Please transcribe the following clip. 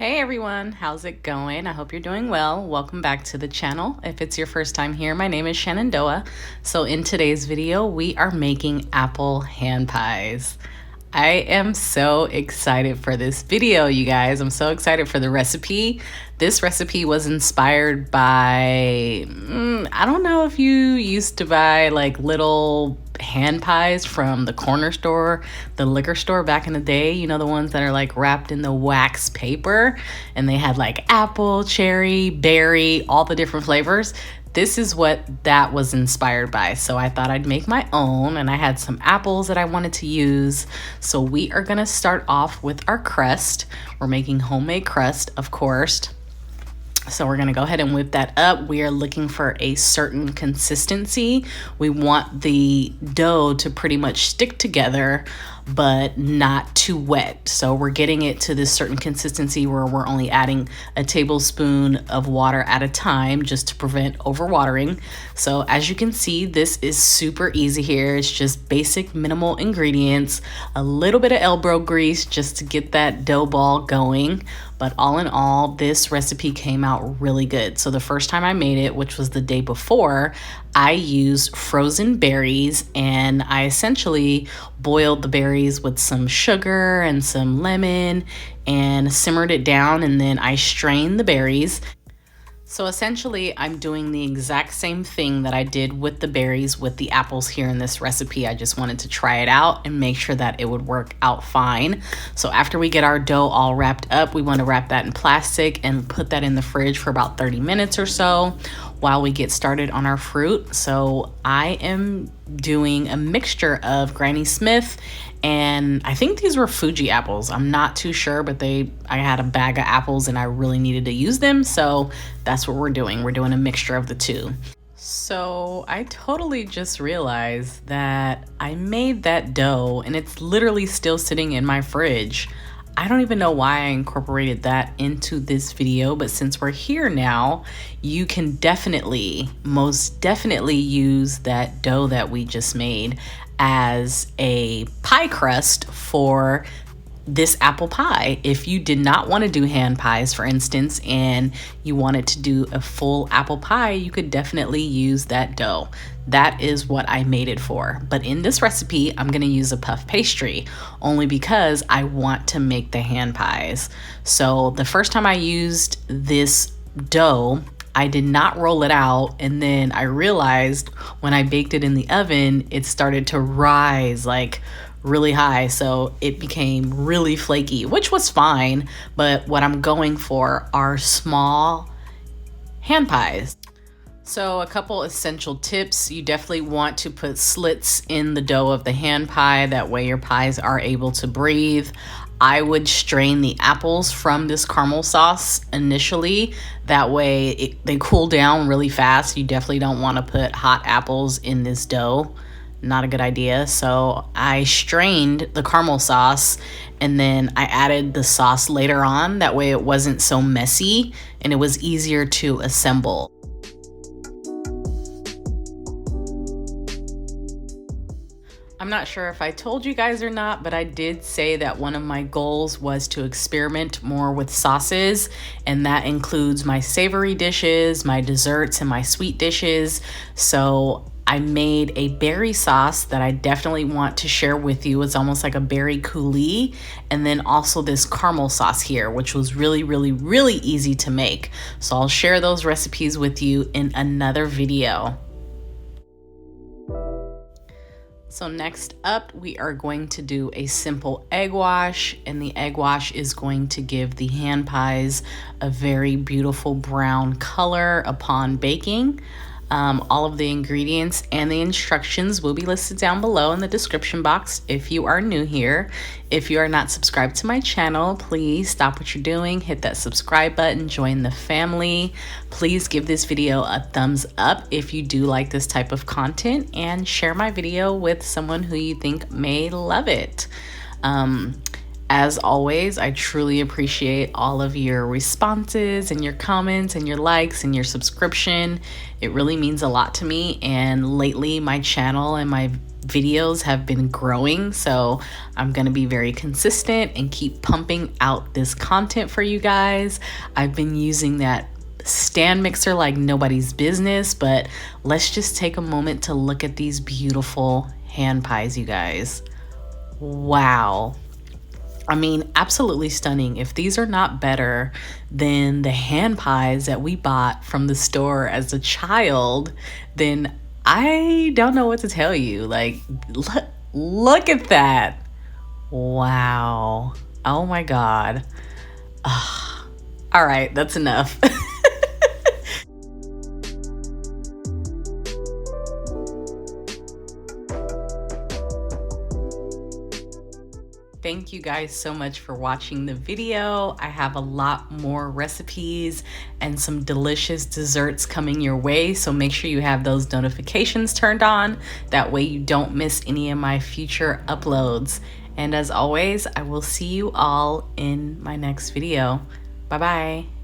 Hey everyone, how's it going? I hope you're doing well. Welcome back to the channel. If it's your first time here, my name is Shenandoah. So in today's video, we are making apple hand pies. I am so excited for this video, you guys. I'm so excited for the recipe. This recipe was inspired by, I don't know if you used to buy like little hand pies from the corner store, the liquor store back in the day, you know, the ones that are like wrapped in the wax paper and they had like apple, cherry, berry, all the different flavors. This is what that was inspired by. So I thought I'd make my own, and I had some apples that I wanted to use. So we are gonna start off with our crust. We're making homemade crust, of course. So we're gonna go ahead and whip that up. We are looking for a certain consistency. We want the dough to pretty much stick together, but not too wet. So we're getting it to this certain consistency where we're only adding a tablespoon of water at a time just to prevent overwatering. So as you can see, this is super easy here. It's just basic minimal ingredients, a little bit of elbow grease just to get that dough ball going. But all in all, this recipe came out really good. So the first time I made it, which was the day before, I used frozen berries, and I essentially boiled the berries with some sugar and some lemon and simmered it down, and then I strained the berries. So essentially, I'm doing the exact same thing that I did with the berries with the apples here in this recipe. I just wanted to try it out and make sure that it would work out fine. So after we get our dough all wrapped up, we want to wrap that in plastic and put that in the fridge for about 30 minutes or so while we get started on our fruit. So I am doing a mixture of Granny Smith, and I think these were Fuji apples. I'm not too sure, but I had a bag of apples and I really needed to use them. So that's what we're doing. We're doing a mixture of the two. So I totally just realized that I made that dough and it's literally still sitting in my fridge. I don't even know why I incorporated that into this video, but since we're here now, you can most definitely use that dough that we just made as a pie crust for this apple pie. If you did not want to do hand pies, for instance, and you wanted to do a full apple pie, you could definitely use that dough. That is what I made it for. But in this recipe, I'm going to use a puff pastry only because I want to make the hand pies. So the first time I used this dough, I did not roll it out, and then I realized when I baked it in the oven, it started to rise like really high, so it became really flaky, which was fine. But what I'm going for are small hand pies. So a couple essential tips: you definitely want to put slits in the dough of the hand pie, that way your pies are able to breathe. I would strain the apples from this caramel sauce initially. That way they cool down really fast. You definitely don't want to put hot apples in this dough. Not a good idea. So I strained the caramel sauce and then I added the sauce later on. That way it wasn't so messy and it was easier to assemble. I'm not sure if I told you guys or not, but I did say that one of my goals was to experiment more with sauces, and that includes my savory dishes, my desserts, and my sweet dishes. So I made a berry sauce that I definitely want to share with you. It's almost like a berry coulis, and then also this caramel sauce here, which was really, really, really easy to make. So I'll share those recipes with you in another video. So next up, we are going to do a simple egg wash, and the egg wash is going to give the hand pies a very beautiful brown color upon baking. All of the ingredients and the instructions will be listed down below in the description box if you are new here. If you are not subscribed to my channel, please stop what you're doing, hit that subscribe button, join the family. Please give this video a thumbs up if you do like this type of content, and share my video with someone who you think may love it. As always, I truly appreciate all of your responses and your comments and your likes and your subscription. It really means a lot to me, and lately my channel and my videos have been growing, so I'm gonna be very consistent and keep pumping out this content for you guys. I've been using that stand mixer like nobody's business, but let's just take a moment to look at these beautiful hand pies, you guys. Wow. I mean, absolutely stunning. If these are not better than the hand pies that we bought from the store as a child, then I don't know what to tell you. Like, look at that. Wow. Oh my God. Ugh. All right, that's enough. Thank you guys so much for watching the video. I have a lot more recipes and some delicious desserts coming your way, so make sure you have those notifications turned on. That way you don't miss any of my future uploads. And as always, I will see you all in my next video. Bye-bye.